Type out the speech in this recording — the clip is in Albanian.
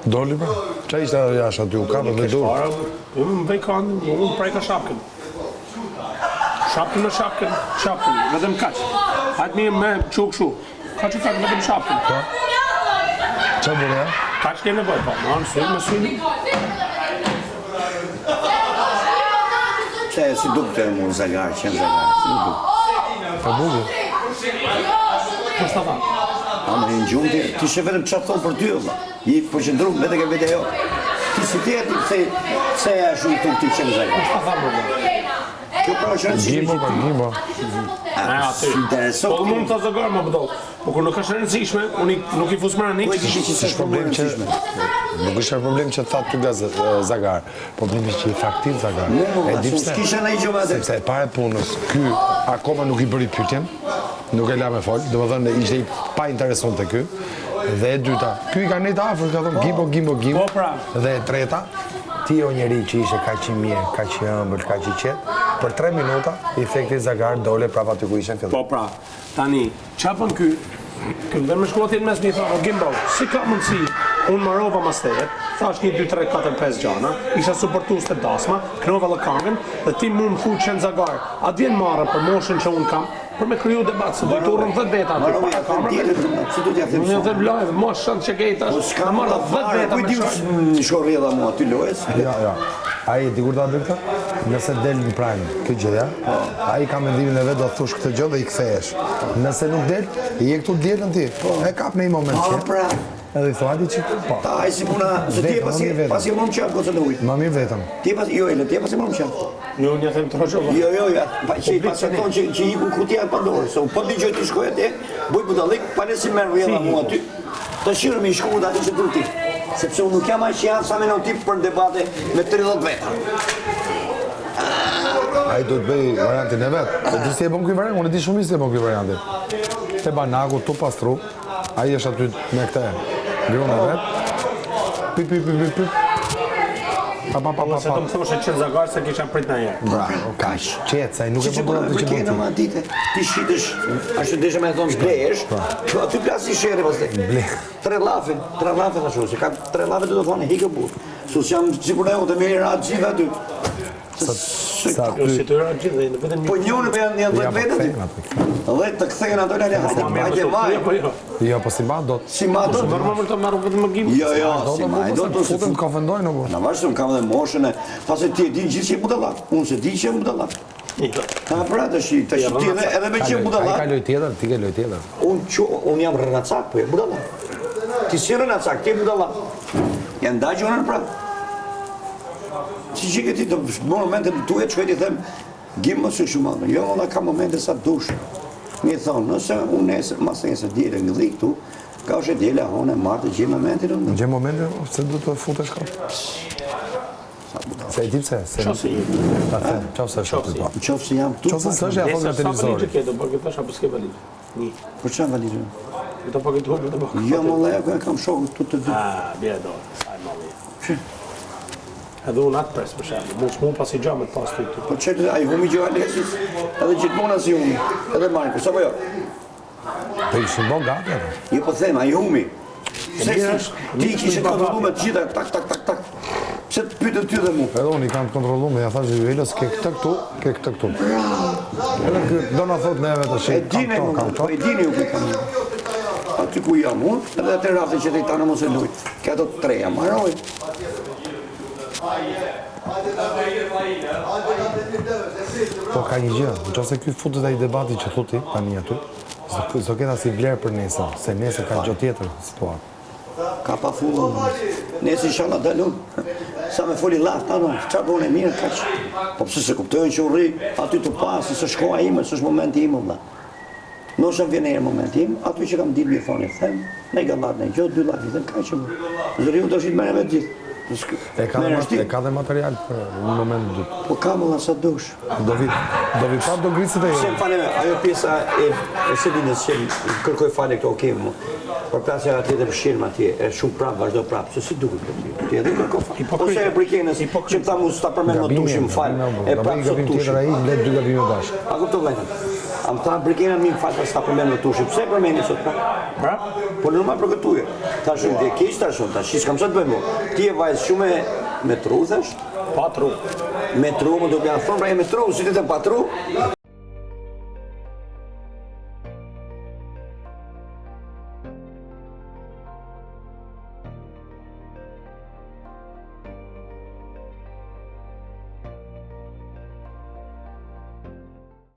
Doli pra? Qa ishte jashtë aty, u kapë dhe dorë? Unë vej kanë, unë prejka shapkën. Shapkën, vetëm kaq. Hajtë me qukë shu. Ka që thakë vetëm shapkën. Qa bërë ja? Ka që ke nevoj, pa, në syri me syri. Që e si duk të e mu zagarë, qenë zagarë, si duk. Të bugu? Kështë të thamë? A më një gjumë tjerë, ti shë vetëm qatë thonë për ty, vëlla. I përqëndru, vete ke vete jo. Ti si tjerë ti pëse e shumë tuk ti qenë zagarë. Kështë të thamë, bërë? Kjo pra është rëndësishme që ti. Gjimo. Si interesot. Po mund të zagarë më bëdollë. Po kur nuk është rëndësishme, unë nuk i fusmëra një që S'është problem që Nuk është problem që thatë ty ga zagar, po problemi që i faktit zagar. E di pse. S'kisha në i gjumë atë. Sepse e pare punës, ky akoma nuk i bëri pyetjen, nuk e la me folë, do më thënë ishte i pa intereson të ky. Dhe e dyta, ky i ka nejtë afër, ka thonë gimbo. Po pra. Dhe e treta, ti o njeri që ishe kaq i mirë, kaq i ëmbël, kaq i qetë, për 3 minuta, efekti zagar dole prapa aty ku ishe në fillim. Po pra, tani, qapën ky, këndër me shkuatin mes një thonë, Gimbo, si ka mundësi, unë marova mas tejet, thash 1, 2, 3, 4, 5 gjana, isha supportus të dasma, knova lëkangën, dhe ti mu më thu qenë zagar, a djenë marë për moshën që unë kam, për me kryu debat, se dojtë urën 10 veta, aty pa e kamerë, unë një dhe blajve, moshën që kejta, në marë 10 veta me shkaj. Në shkorri edhe mua, ty lojes? Ja. Ai di kur ta bëj këtë? Nëse del në prime, këtë gjë ja. Ai ka mendimin e vet do thush këtë gjë dhe i kthehesh. Nëse nuk del, i je këtu dielën ti. E kap në një moment. Pra. Edhe i thua ti çik po. Ta ai si puna, se ti pasi më çan gocën e ujit. Më mirë vetëm. Ti pasi ti pasi më çan. Jo, një them troshova. Jo, ja. Pasi thonë që i ku kutia pa dorë, se po dëgjoj ti shkoj atje, buj budallik, pa ne si merr rrjedha mua aty. Të shirëm i shkuat aty që duhet ti. Sepse unë nuk jam aq janë sa me në tip për debate me 30 veta. Ai do të bëj variantin e vet. Po di si e bën ky variant, unë di shumë mirë si e bën ky variantin. Te banaku tu pastru, ai është aty me këtë grunë vet. Pip. Pa. Se të më thoshe që zagar se kisha prit në herë. Bravo, kaq. Qetë, sa nuk e bën dot që bën. Ma dite, ti shitesh, ashtu desha me thonë blesh, që aty plasi shere pastaj. Ble. 3 lafe ashtu, se ka 3 lafe të thonë hikë burr. Sus jam sigur ne të merr atë gjithë aty. Sa Jo, si të rënë gjithë, vetëm Po njënë me janë 10 veta ti. Dhe të kthehen ato lale hajde vaj. Jo, po si ma do të... Si ma do të Normal të marrë vetëm më gimë. Jo, si ma do të futëm të konfendojnë o bo. Na vazhdojmë, kam dhe moshën e... Pase ti e di gjithë që e budallat. Unë se di që e budallat. Ta pra të shi, ti edhe me që e budallat. Ai ka loj tjetër, ti ke loj tjetër. Unë jam rënacak, po e budallat. Ti si rënacak, ti e budallat. Janë dajgjonën pra. Si që këti të momente të tuja që këti them, gimë më së shumë anë. Jo, ona ka momente sa dushë. Mi thonë, nëse unë nesër, mas nesër djele në gdhi këtu, ka është e djele ahone marë të gjithë momentin unë. Gjë momentin, se du të futesh ka? Se e ti pse? Qofse jemi. Qofse është aty pa. Qofse jam tu. Qofse së është e ato nga Sa televizori. valizë ke, do bëgë tash apo s'ke valizë? Një. Për që në valizë? Do bëgë duhet do bëgë. Jo, më lejo, kam shokë të dy. Bje do. Ai malli. Edhe unë atë presë për shemë, mu pas i gjamët pas të Po qëtë, a i humi gjë Alesis, edhe gjithmona si humi, edhe Marko, sa po jo? Po ishin bo gati atë. Jo po them, a i humi. Se ti kishe kontrolu me të gjitha, tak. Pse të pyetën ty dhe mu? Edhe unë i kam të kontrolu me, ja thash Juvelës, ke këtë këtu. Edhe do në thot neve të shi, kam to. E dini ju ku i kam një. Aty ku jam unë, edhe atë rafte që të i tanë mos e lujt. Këto të treja, maroj. Po ka një gjë, në qëse kjo futet ai debati që thuti, tani aty, s'do keta si vlerë për nesër, se nesër ka gjë tjetër situatë. Ka pa fullon. Nesër inshallah dalun. Sa me foli lart tano, çfarë bën e mirë kaq. Po pse se kuptojnë që u rri aty të pasë, se shkoa ime, s'është momenti im valla. Nëse vjen një moment im, aty që kam ditë mi thonë, them, ne gallat ne gjë 2 llafi, them kaq. Zëriu do shit merrem me gjithë. E ka dhe material për në moment në dytë. Po kam valla sa dush. Do vi pa do grisët e Se falem, ajo pjesa e Selinës që kërkoj falje këto okay më. Por plasja atje dhe pëshirëm atje, e shumë prapë, vazhdo prapë, se si duket këti, ti edhe kërko falë. Ose e brikenës, që më tha mu s'ta përmen më tushim falë, e prapë sot Gabim tjetër tushim. ai, le dy gabime bashkë. A kupto vajtën? A më tha brikena mi më falë, pa s'ta përmen më tushim, pse e përmeni sot pra? Bra? Po normal për këtuje. Ta shumë të keq, ta shumë, ta shi s'kam sa të bëjmë. Ti e vajzë shumë me tru, thash? Patru. Me tru, më do t'ja thonë, pra e me tru, si ti të patru,